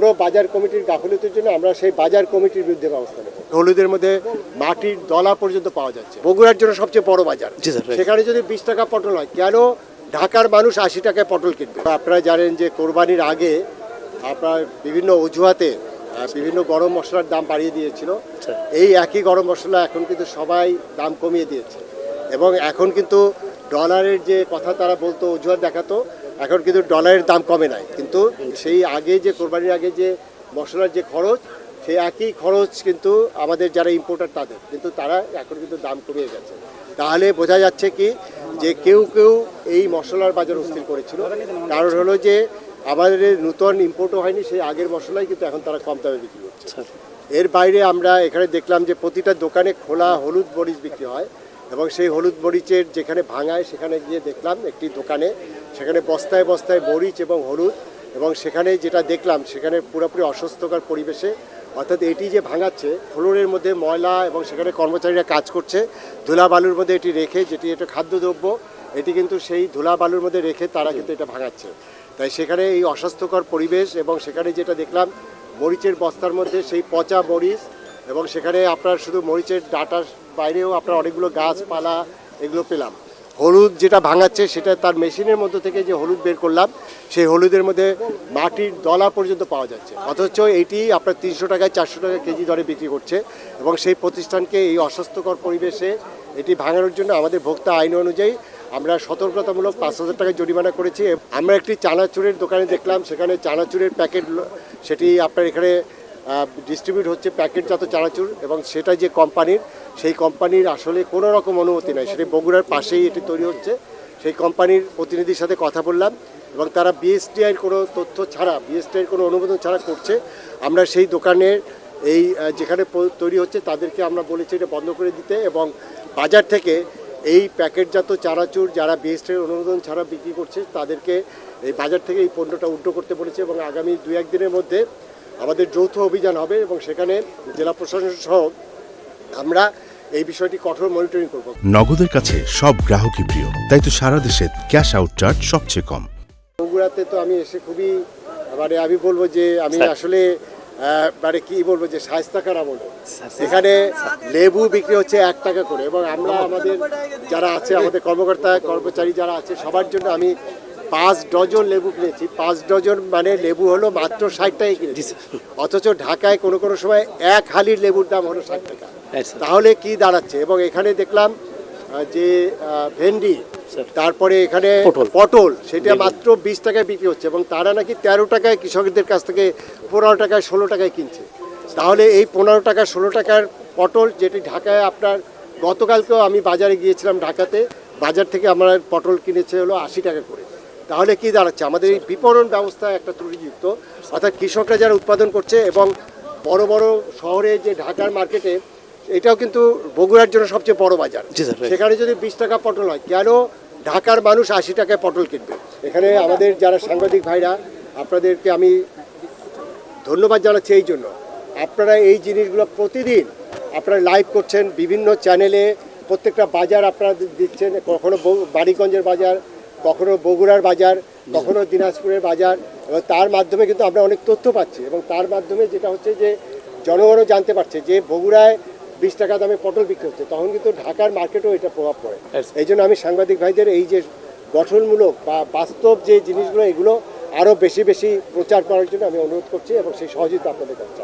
কোনো বাজার কমিটির গাফিলতির জন্য আমরা সেই বাজার কমিটির বিরুদ্ধে ব্যবস্থা নেব। হলুদের মধ্যে মাটির দলা পর্যন্ত পাওয়া যাচ্ছে। বগুড়ার জন্য সবচেয়ে বড় বাজার, সেখানে যদি 20 টাকা পটল হয়, কেন ঢাকার মানুষ 80 টাকায় পটল কিনবে? আপনারা জানেন যে কোরবানির আগে আপনার বিভিন্ন অজুহাতে বিভিন্ন গরম মশলার দাম বাড়িয়ে দিয়েছিল। এই একই গরম মশলা এখন কিন্তু সবাই দাম কমিয়ে দিয়েছে, এবং এখন কিন্তু ডলারের যে কথা তারা বলতো, অজুহাত দেখাতো, এখন কিন্তু ডলারের দাম কমে নাই। কিন্তু সেই আগে যে কোরবানির আগে যে মশলার যে খরচ, সেই একই খরচ কিন্তু আমাদের যারা ইম্পোর্টার তাদের, কিন্তু তারা এখন কিন্তু দাম কমিয়ে গেছে। তাহলে বোঝা যাচ্ছে কি যে কেউ কেউ এই মশলার বাজার অস্থির করেছিল। কারণ হলো যে আমাদের নতুন ইম্পোর্টও হয়নি, সেই আগের মশলাই কিন্তু এখন তারা কম দামে বিক্রি করছে। এর বাইরে আমরা এখানে দেখলাম যে প্রতিটা দোকানে খোলা হলুদ মরিচ বিক্রি হয়, এবং সেই হলুদ মরিচের যেখানে ভাঙায় সেখানে গিয়ে দেখলাম একটি দোকানে, সেখানে বস্তায় বস্তায় মরিচ এবং হলুদ, এবং সেখানে যেটা দেখলাম সেখানে পুরোপুরি অস্বাস্থ্যকর পরিবেশে, অর্থাৎ এটি যে ভাঙাচ্ছে ফ্লোরের মধ্যে ময়লা, এবং সেখানে কর্মচারীরা কাজ করছে ধুলা বালুর মধ্যে এটি রেখে, যেটি একটা খাদ্যদ্রব্য, এটি কিন্তু সেই ধুলা বালুর মধ্যে রেখে তারা কিন্তু এটা ভাঙাচ্ছে। তাই সেখানে এই অস্বাস্থ্যকর পরিবেশ, এবং সেখানে যেটা দেখলাম মরিচের বস্তার মধ্যে সেই পচা মরিচ, এবং সেখানে আপনার শুধু মরিচের ডাটার বাইরেও আপনার অনেকগুলো গাছপালা এগুলো পেলাম। হলুদ যেটা ভাঙাচ্ছে সেটা তার মেশিনের মধ্যে থেকে যে হলুদ বের করলাম, সেই হলুদের মধ্যে মাটির দলা পর্যন্ত পাওয়া যাচ্ছে, অথচ এইটি আপনার 300 টাকায় 400 টাকা কেজি দরে বিক্রি করছে। এবং সেই প্রতিষ্ঠানকে এই অস্বাস্থ্যকর পরিবেশে এটি ভাঙানোর জন্য আমাদের ভোক্তা আইন অনুযায়ী আমরা সতর্কতামূলক 5,000 টাকা জরিমানা করেছি। আমরা একটি চানাচুরের দোকানে দেখলাম, সেখানে চানাচুরের প্যাকেট, সেটি আপনার এখানে ডিস্ট্রিবিউট হচ্ছে প্যাকেটজাত চানাচুর, এবং সেটা যে কোম্পানির, সেই কোম্পানির আসলে কোনো রকম অনুমতি নেই। সেটি বগুড়ার পাশেই এটি তৈরি হচ্ছে। সেই কোম্পানির প্রতিনিধির সাথে কথা বললাম, এবং তারা বিএসটিআইয়ের কোনো তথ্য ছাড়া, বিএসটিআইয়ের কোনো অনুমোদন ছাড়া করছে। আমরা সেই দোকানের এই যেখানে তৈরি হচ্ছে তাদেরকে আমরা বলেছি এটা বন্ধ করে দিতে, এবং বাজার থেকে এই প্যাকেটজাত চানাচুর যারা বিএসটিআইয়ের অনুমোদন ছাড়া বিক্রি করছে তাদেরকে এই বাজার থেকে এই পণ্যটা উল্টো করতে বলেছে। এবং আগামী 2-1 দিনের মধ্যে আমাদের যৌথ অভিযান হবে, এবং সেখানে জেলা প্রশাসন সহ আমরা এই বিষয়টি কঠোর মনিটরিং করব। নগদের কাছে সব গ্রাহকই প্রিয়, তাই তো সারা দেশে ক্যাশ আউট চার্জ সবচেয়ে কম। বগুড়াতে তো আমি এসে খুবই, মানে আমি বলবো যে আমি আসলে মানে কি বলবো যে শায়েস্তা আমল। এখানে লেবু বিক্রি হচ্ছে 1 টাকা করে, এবং আমরা আমাদের যারা আছে, আমাদের কর্মকর্তা কর্মচারী যারা আছে, সবার জন্য আমি 5 ডজন লেবু কিনেছি। 5 ডজন মানে লেবু হলো মাত্র 60 টাকায় কিনেছি, অথচ ঢাকায় কোনো কোনো সময় 1 হালির লেবুর দাম হলো 60 টাকা। তাহলে কি দাঁড়াচ্ছে? এবং এখানে দেখলাম যে ভেন্ডি, তারপরে এখানে পটল, সেটা মাত্র 20 টাকায় বিক্রি হচ্ছে, এবং তারা নাকি 13 টাকায় কৃষকদের কাছ থেকে 15 টাকায় 16 টাকায় কিনছে। তাহলে এই 15 টাকা 16 টাকার পটল, যেটি ঢাকায় আপনার, গতকালকেও আমি বাজারে গিয়েছিলাম ঢাকাতে, বাজার থেকে আমরা পটল কিনেছে হলো 80 টাকা করে। তাহলে কি দাঁড়াচ্ছে? আমাদের এই বিপণন ব্যবস্থা একটা ত্রুটিযুক্ত, অর্থাৎ কৃষকরা যারা উৎপাদন করছে, এবং বড় বড় শহরে যে ঢাকার মার্কেটে, এটাও কিন্তু বগুড়ার জন্য সবচেয়ে বড় বাজার, সেখানে যদি 20 টাকা পটল হয়, কেন ঢাকার মানুষ 80 টাকায় পটল কিনবে? এখানে আমাদের যারা সাংবাদিক ভাইরা, আপনাদেরকে আমি ধন্যবাদ জানাচ্ছি এই জন্য, আপনারা এই জিনিসগুলো প্রতিদিন আপনারা লাইভ করছেন বিভিন্ন চ্যানেলে, প্রত্যেকটা বাজার আপনারা দিচ্ছেন, কখনো বাড়িগঞ্জের বাজার, কখনো বগুড়ার বাজার, কখনো দিনাজপুরের বাজার, এবং তার মাধ্যমে কিন্তু আমরা অনেক তথ্য পাচ্ছি, এবং তার মাধ্যমে যেটা হচ্ছে যে জনগণও জানতে পারছে যে বগুড়ায় 20 টাকা দামে পটল বিক্রি হচ্ছে, তখন কিন্তু ঢাকার মার্কেটেও এটা প্রভাব পড়ে। এই জন্য আমি সাংবাদিক ভাইদের এই যে গঠনমূলক বা বাস্তব যে জিনিসগুলো, এগুলো আরও বেশি বেশি প্রচার করার জন্য আমি অনুরোধ করছি, এবং সেই সহযোগিতা আপনাদের কাছে।